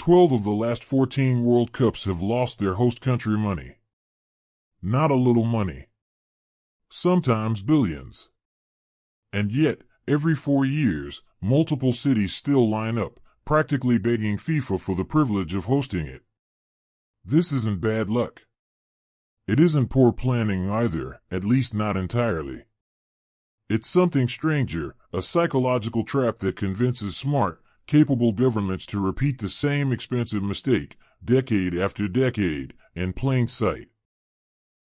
12 of the last 14 World Cups have lost their host country money. Not a little money. Sometimes billions. And yet, every 4 years, multiple cities still line up, practically begging FIFA for the privilege of hosting it. This isn't bad luck. It isn't poor planning either, at least not entirely. It's something stranger, a psychological trap that convinces smart, capable governments to repeat the same expensive mistake, decade after decade, in plain sight.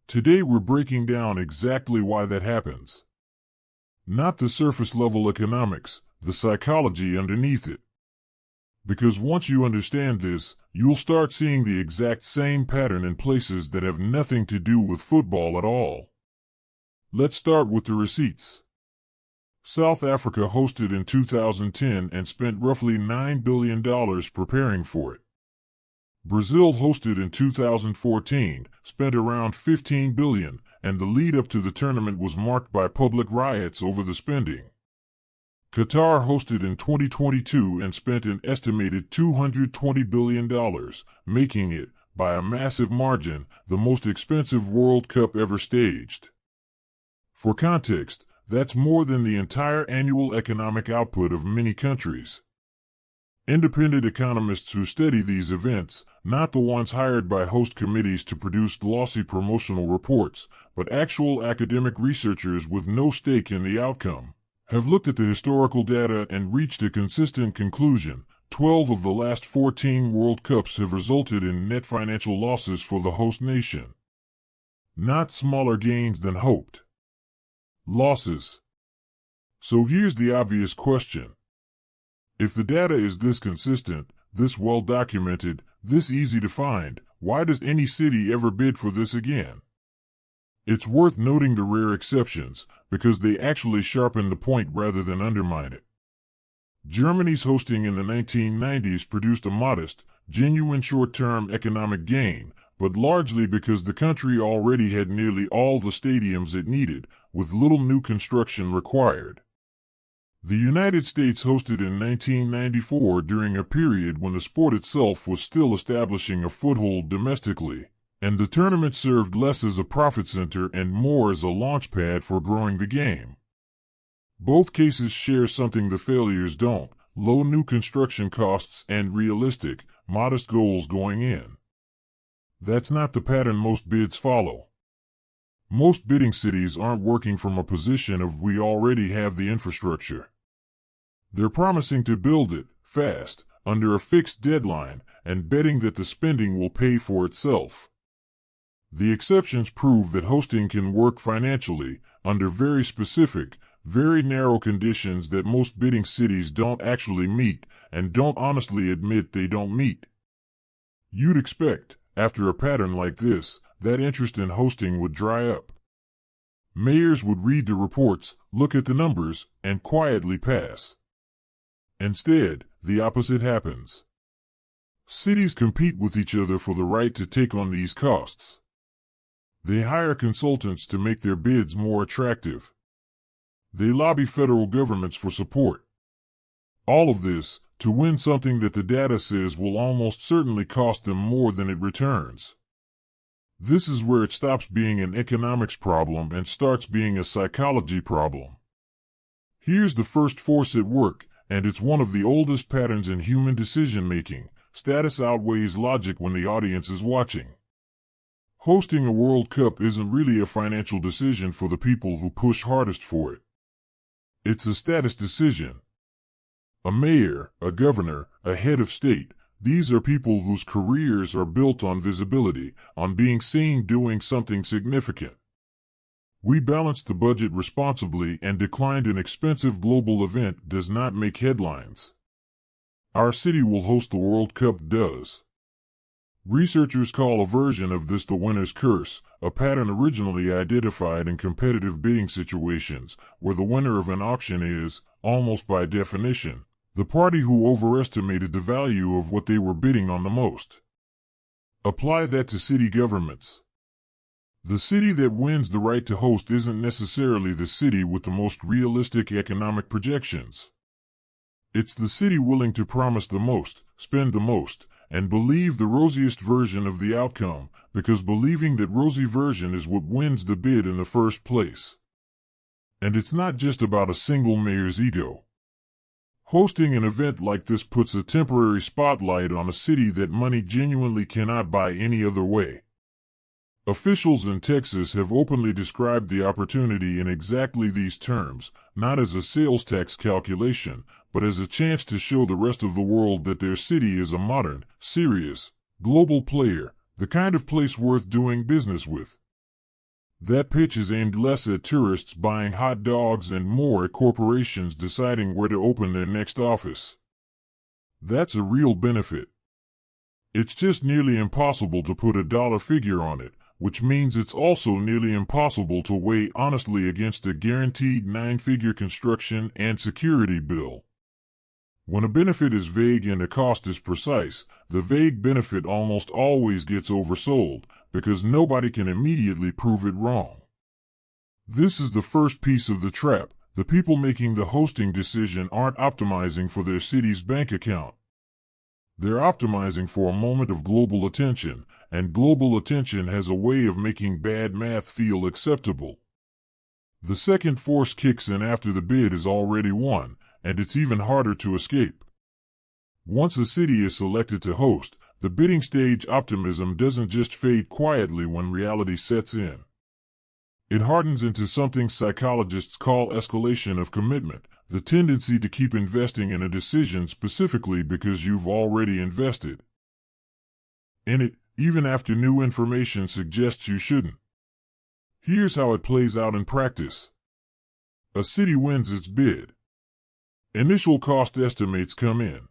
Today we're breaking down exactly why that happens. Not the surface-level economics, the psychology underneath it. Because once you understand this, you'll start seeing the exact same pattern in places that have nothing to do with football at all. Let's start with the receipts. South Africa hosted in 2010 and spent roughly $9 billion preparing for it. Brazil hosted in 2014, spent around $15 billion, and the lead-up to the tournament was marked by public riots over the spending. Qatar hosted in 2022 and spent an estimated $220 billion, making it, by a massive margin, the most expensive World Cup ever staged. For context, that's more than the entire annual economic output of many countries. Independent economists who study these events, not the ones hired by host committees to produce glossy promotional reports, but actual academic researchers with no stake in the outcome, have looked at the historical data and reached a consistent conclusion. 12 of the last 14 World Cups have resulted in net financial losses for the host nation. Not smaller gains than hoped. Losses. So here's the obvious question. If the data is this consistent, this well documented, this easy to find, why does any city ever bid for this again? It's worth noting the rare exceptions, because they actually sharpen the point rather than undermine it. Germany's hosting in the 1990s produced a modest, genuine short-term economic gain, but largely because the country already had nearly all the stadiums it needed, with little new construction required. The United States hosted in 1994 during a period when the sport itself was still establishing a foothold domestically, and the tournament served less as a profit center and more as a launchpad for growing the game. Both cases share something the failures don't: low new construction costs and realistic, modest goals going in. That's not the pattern most bids follow. Most bidding cities aren't working from a position of "we already have the infrastructure." They're promising to build it, fast, under a fixed deadline, and betting that the spending will pay for itself. The exceptions prove that hosting can work financially, under very specific, very narrow conditions that most bidding cities don't actually meet, and don't honestly admit they don't meet. You'd expect, after a pattern like this, that interest in hosting would dry up. Mayors would read the reports, look at the numbers, and quietly pass. Instead, the opposite happens. Cities compete with each other for the right to take on these costs. They hire consultants to make their bids more attractive. They lobby federal governments for support. All of this, to win something that the data says will almost certainly cost them more than it returns. This is where it stops being an economics problem and starts being a psychology problem. Here's the first force at work, and it's one of the oldest patterns in human decision-making: status outweighs logic when the audience is watching. Hosting a World Cup isn't really a financial decision for the people who push hardest for it. It's a status decision. A mayor, a governor, a head of state, these are people whose careers are built on visibility, on being seen doing something significant. We balanced the budget responsibly and declined an expensive global event does not make headlines. Our city will host the World Cup does. Researchers call a version of this the winner's curse, a pattern originally identified in competitive bidding situations, where the winner of an auction is, almost by definition, the party who overestimated the value of what they were bidding on the most. Apply that to city governments. The city that wins the right to host isn't necessarily the city with the most realistic economic projections. It's the city willing to promise the most, spend the most, and believe the rosiest version of the outcome, because believing that rosy version is what wins the bid in the first place. And it's not just about a single mayor's ego. Hosting an event like this puts a temporary spotlight on a city that money genuinely cannot buy any other way. Officials in Texas have openly described the opportunity in exactly these terms, not as a sales tax calculation, but as a chance to show the rest of the world that their city is a modern, serious, global player, the kind of place worth doing business with. That pitch is aimed less at tourists buying hot dogs and more at corporations deciding where to open their next office. That's a real benefit. It's just nearly impossible to put a dollar figure on it, which means it's also nearly impossible to weigh honestly against a guaranteed 9-figure construction and security bill. When a benefit is vague and a cost is precise, the vague benefit almost always gets oversold, because nobody can immediately prove it wrong. This is the first piece of the trap. The people making the hosting decision aren't optimizing for their city's bank account. They're optimizing for a moment of global attention, and global attention has a way of making bad math feel acceptable. The second force kicks in after the bid is already won, and it's even harder to escape. Once a city is selected to host, the bidding stage optimism doesn't just fade quietly when reality sets in. It hardens into something psychologists call escalation of commitment, the tendency to keep investing in a decision specifically because you've already invested in it, even after new information suggests you shouldn't. Here's how it plays out in practice. A city wins its bid. Initial cost estimates come in.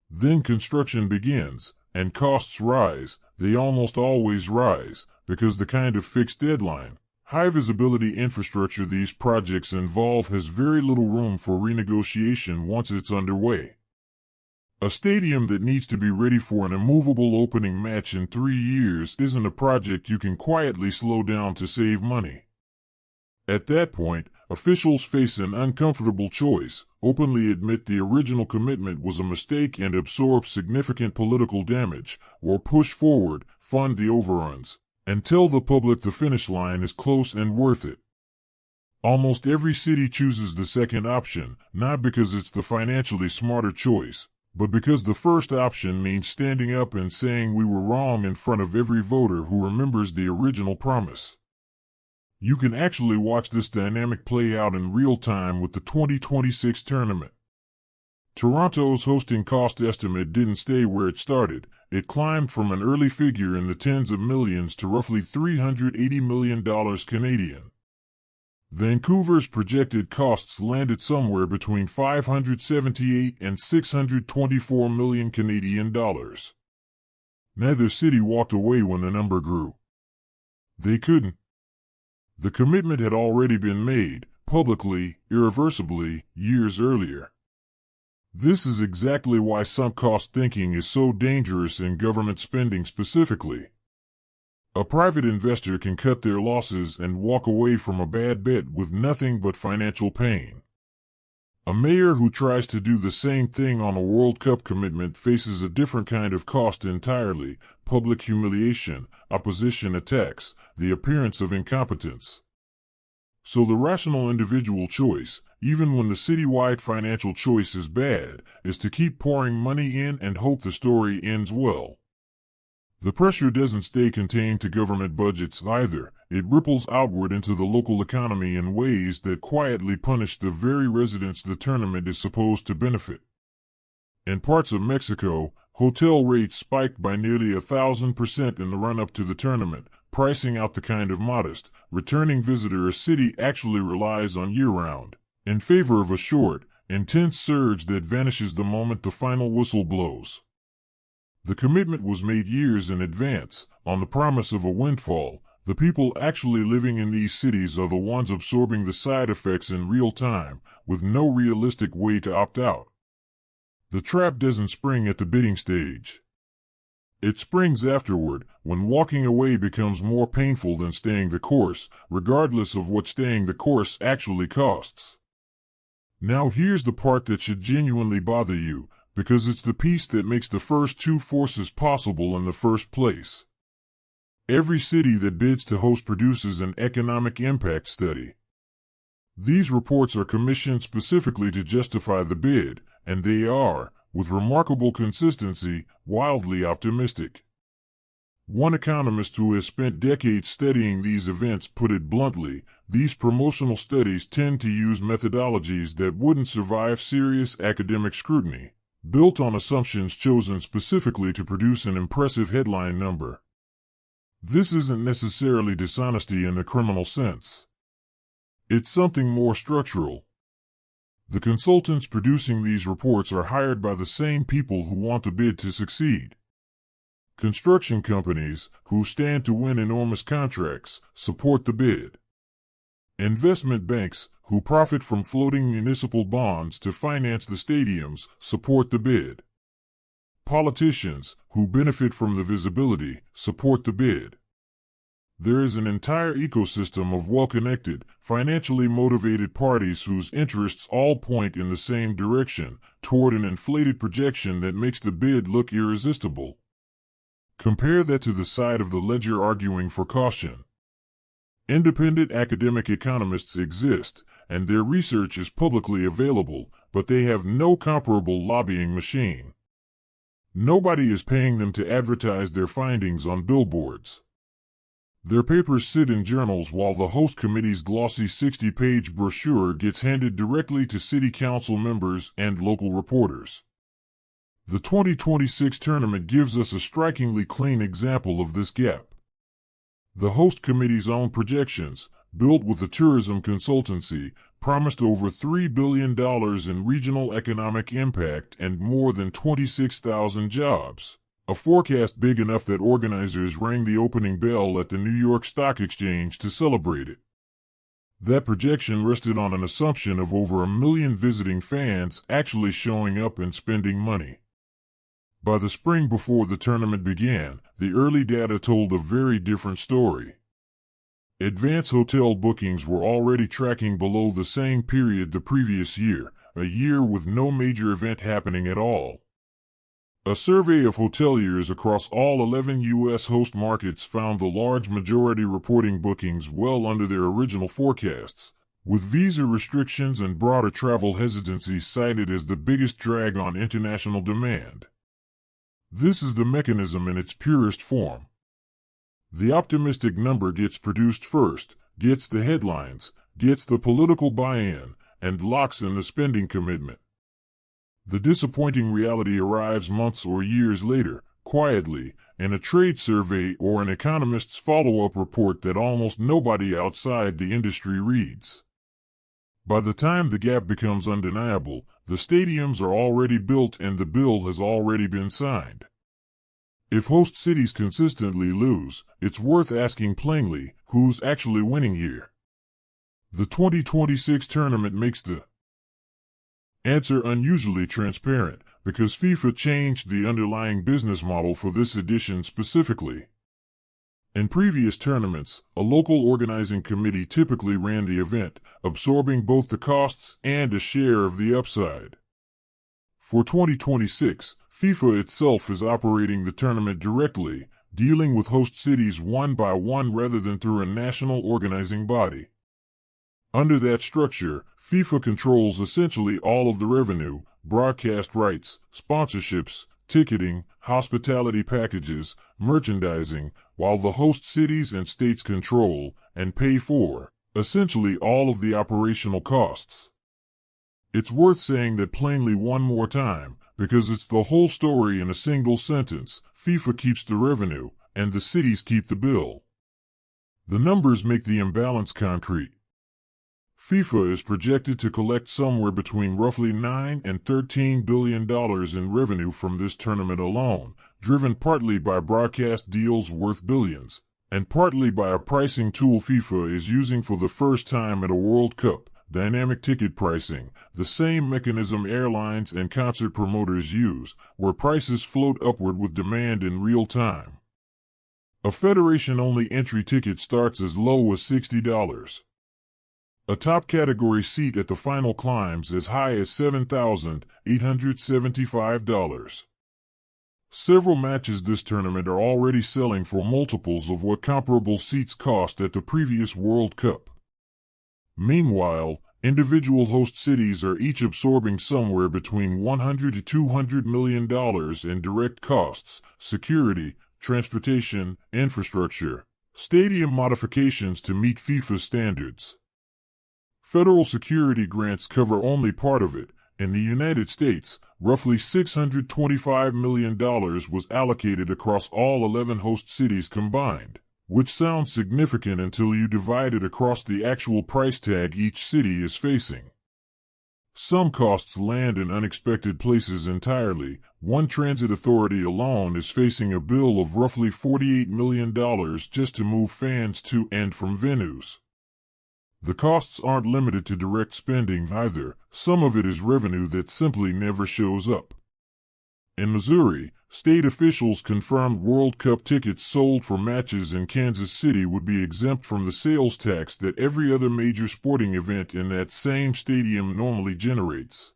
Then construction begins, and costs rise. They almost always rise, because the kind of fixed deadline, high-visibility infrastructure these projects involve has very little room for renegotiation once it's underway. A stadium that needs to be ready for an immovable opening match in 3 years isn't a project you can quietly slow down to save money. At that point, officials face an uncomfortable choice: openly admit the original commitment was a mistake and absorb significant political damage, or push forward, fund the overruns, and tell the public the finish line is close and worth it. Almost every city chooses the second option, not because it's the financially smarter choice, but because the first option means standing up and saying we were wrong in front of every voter who remembers the original promise. You can actually watch this dynamic play out in real time with the 2026 tournament. Toronto's hosting cost estimate didn't stay where it started. It climbed from an early figure in the tens of millions to roughly $380 million Canadian. Vancouver's projected costs landed somewhere between $578 and $624 million Canadian dollars. Neither city walked away when the number grew. They couldn't. The commitment had already been made, publicly, irreversibly, years earlier. This is exactly why sunk cost thinking is so dangerous in government spending specifically. A private investor can cut their losses and walk away from a bad bet with nothing but financial pain. A mayor who tries to do the same thing on a World Cup commitment faces a different kind of cost entirely: public humiliation, opposition attacks, the appearance of incompetence. So the rational individual choice, even when the citywide financial choice is bad, is to keep pouring money in and hope the story ends well. The pressure doesn't stay contained to government budgets either. It ripples outward into the local economy in ways that quietly punish the very residents the tournament is supposed to benefit. In parts of Mexico, hotel rates spiked by nearly 1,000% in the run-up to the tournament, pricing out the kind of modest, returning visitor a city actually relies on year-round, in favor of a short, intense surge that vanishes the moment the final whistle blows. The commitment was made years in advance, on the promise of a windfall. The people actually living in these cities are the ones absorbing the side effects in real time, with no realistic way to opt out. The trap doesn't spring at the bidding stage. It springs afterward, when walking away becomes more painful than staying the course, regardless of what staying the course actually costs. Now here's the part that should genuinely bother you. because it's the piece that makes the first two forces possible in the first place. Every city that bids to host produces an economic impact study. These reports are commissioned specifically to justify the bid, and they are, with remarkable consistency, wildly optimistic. One economist who has spent decades studying these events put it bluntly: these promotional studies tend to use methodologies that wouldn't survive serious academic scrutiny, built on assumptions chosen specifically to produce an impressive headline number. This isn't necessarily dishonesty in the criminal sense. It's something more structural. The consultants producing these reports are hired by the same people who want the bid to succeed. Construction companies, who stand to win enormous contracts, support the bid. Investment banks, who profit from floating municipal bonds to finance the stadiums, support the bid. Politicians, who benefit from the visibility, support the bid. There is an entire ecosystem of well-connected, financially motivated parties whose interests all point in the same direction, toward an inflated projection that makes the bid look irresistible. Compare that to the side of the ledger arguing for caution. Independent academic economists exist, and their research is publicly available, but they have no comparable lobbying machine. Nobody is paying them to advertise their findings on billboards. Their papers sit in journals while the host committee's glossy 60-page brochure gets handed directly to city council members and local reporters. The 2026 tournament gives us a strikingly clean example of this gap. The host committee's own projections, built with a tourism consultancy, promised over $3 billion in regional economic impact and more than 26,000 jobs, a forecast big enough that organizers rang the opening bell at the New York Stock Exchange to celebrate it. That projection rested on an assumption of over 1 million visiting fans actually showing up and spending money. By the spring before the tournament began, the early data told a very different story. Advance hotel bookings were already tracking below the same period the previous year, a year with no major event happening at all. A survey of hoteliers across all 11 U.S. host markets found the large majority reporting bookings well under their original forecasts, with visa restrictions and broader travel hesitancy cited as the biggest drag on international demand. This is the mechanism in its purest form. The optimistic number gets produced first, gets the headlines, gets the political buy-in, and locks in the spending commitment. The disappointing reality arrives months or years later, quietly, in a trade survey or an economist's follow-up report that almost nobody outside the industry reads. By the time the gap becomes undeniable, the stadiums are already built and the bill has already been signed. If host cities consistently lose, it's worth asking plainly, who's actually winning here? The 2026 tournament makes the answer unusually transparent, because FIFA changed the underlying business model for this edition specifically. In previous tournaments, a local organizing committee typically ran the event, absorbing both the costs and a share of the upside. For 2026, FIFA itself is operating the tournament directly, dealing with host cities one by one rather than through a national organizing body. Under that structure, FIFA controls essentially all of the revenue, broadcast rights, sponsorships, ticketing, hospitality packages, merchandising, while the host cities and states control, and pay for, essentially all of the operational costs. It's worth saying that plainly one more time, because it's the whole story in a single sentence: FIFA keeps the revenue, and the cities keep the bill. The numbers make the imbalance concrete. FIFA is projected to collect somewhere between roughly $9 and $13 billion in revenue from this tournament alone, driven partly by broadcast deals worth billions, and partly by a pricing tool FIFA is using for the first time at a World Cup: dynamic ticket pricing, the same mechanism airlines and concert promoters use, where prices float upward with demand in real time. A federation-only entry ticket starts as low as $60. A top category seat at the final climbs as high as $7,875. Several matches this tournament are already selling for multiples of what comparable seats cost at the previous World Cup. Meanwhile, individual host cities are each absorbing somewhere between $100 to $200 million in direct costs, security, transportation, infrastructure, stadium modifications to meet FIFA standards. Federal security grants cover only part of it. In the United States, roughly $625 million was allocated across all 11 host cities combined, which sounds significant until you divide it across the actual price tag each city is facing. Some costs land in unexpected places entirely. One transit authority alone is facing a bill of roughly $48 million just to move fans to and from venues. The costs aren't limited to direct spending either. Some of it is revenue that simply never shows up. In Missouri, state officials confirmed World Cup tickets sold for matches in Kansas City would be exempt from the sales tax that every other major sporting event in that same stadium normally generates.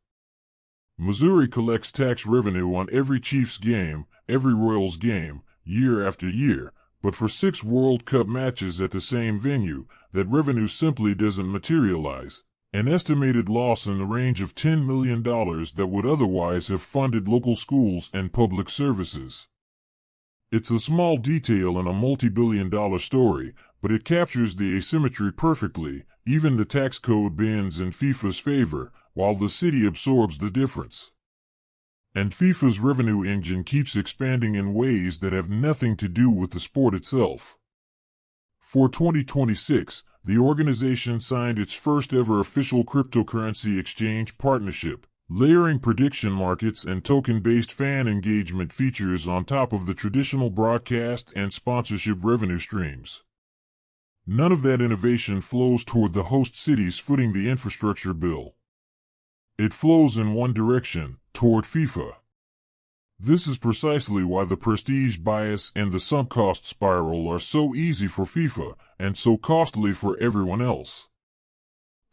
Missouri collects tax revenue on every Chiefs game, every Royals game, year after year, but for 6 World Cup matches at the same venue, that revenue simply doesn't materialize. An estimated loss in the range of $10 million that would otherwise have funded local schools and public services. It's a small detail in a multi-billion-dollar story, but it captures the asymmetry perfectly. Even the tax code bends in FIFA's favor, while the city absorbs the difference. And FIFA's revenue engine keeps expanding in ways that have nothing to do with the sport itself. For 2026, the organization signed its first ever official cryptocurrency exchange partnership, layering prediction markets and token-based fan engagement features on top of the traditional broadcast and sponsorship revenue streams. None of that innovation flows toward the host cities footing the infrastructure bill. It flows in one direction, toward FIFA. This is precisely why the prestige bias and the sunk cost spiral are so easy for FIFA and so costly for everyone else.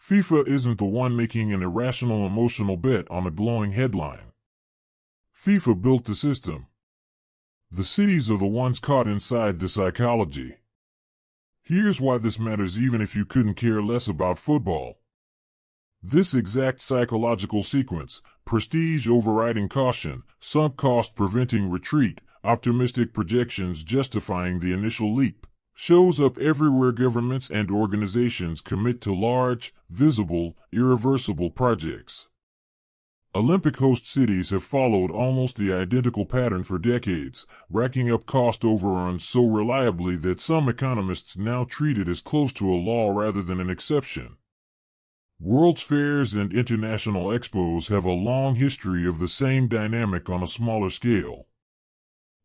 FIFA isn't the one making an irrational emotional bet on a glowing headline. FIFA built the system. The cities are the ones caught inside the psychology. Here's why this matters even if you couldn't care less about football. This exact psychological sequence, prestige overriding caution, sunk cost preventing retreat, optimistic projections justifying the initial leap, shows up everywhere governments and organizations commit to large, visible, irreversible projects. Olympic host cities have followed almost the identical pattern for decades, racking up cost overruns so reliably that some economists now treat it as close to a law rather than an exception. World's fairs and international expos have a long history of the same dynamic on a smaller scale.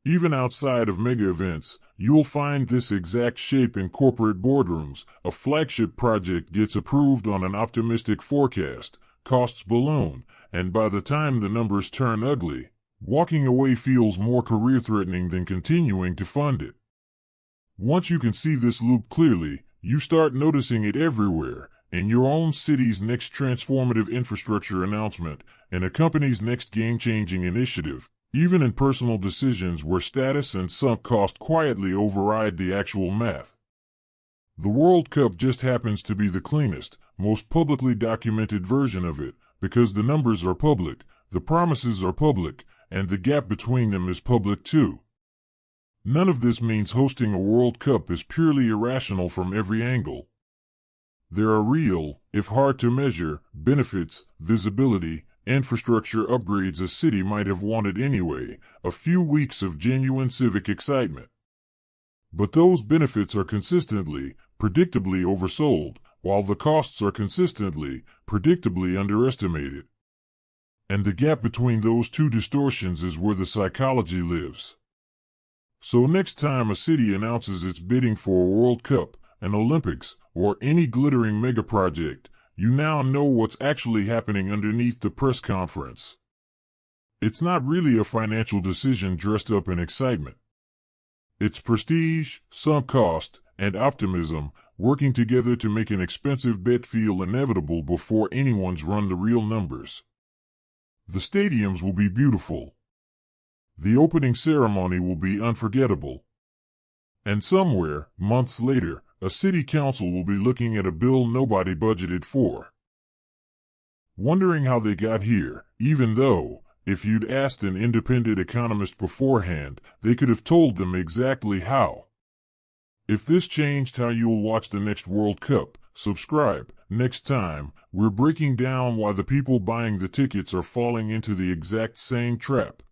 Even outside of mega events, you'll find this exact shape in corporate boardrooms. A flagship project gets approved on an optimistic forecast, costs balloon, and by the time the numbers turn ugly, walking away feels more career-threatening than continuing to fund it. Once you can see this loop clearly, you start noticing it everywhere. In your own city's next transformative infrastructure announcement, in a company's next game-changing initiative, even in personal decisions where status and sunk cost quietly override the actual math. The World Cup just happens to be the cleanest, most publicly documented version of it, because the numbers are public, the promises are public, and the gap between them is public too. None of this means hosting a World Cup is purely irrational from every angle. There are real, if hard to measure, benefits, visibility, infrastructure upgrades a city might have wanted anyway, a few weeks of genuine civic excitement. But those benefits are consistently, predictably oversold, while the costs are consistently, predictably underestimated. And the gap between those two distortions is where the psychology lives. So next time a city announces it's bidding for a World Cup, an Olympics, or any glittering mega project, you now know what's actually happening underneath the press conference. It's not really a financial decision dressed up in excitement. It's prestige, sunk cost, and optimism, working together to make an expensive bet feel inevitable before anyone's run the real numbers. The stadiums will be beautiful. The opening ceremony will be unforgettable. And somewhere, months later, a city council will be looking at a bill nobody budgeted for, wondering how they got here, even though, if you'd asked an independent economist beforehand, they could have told them exactly how. If this changed how you'll watch the next World Cup, subscribe. Next time, we're breaking down why the people buying the tickets are falling into the exact same trap.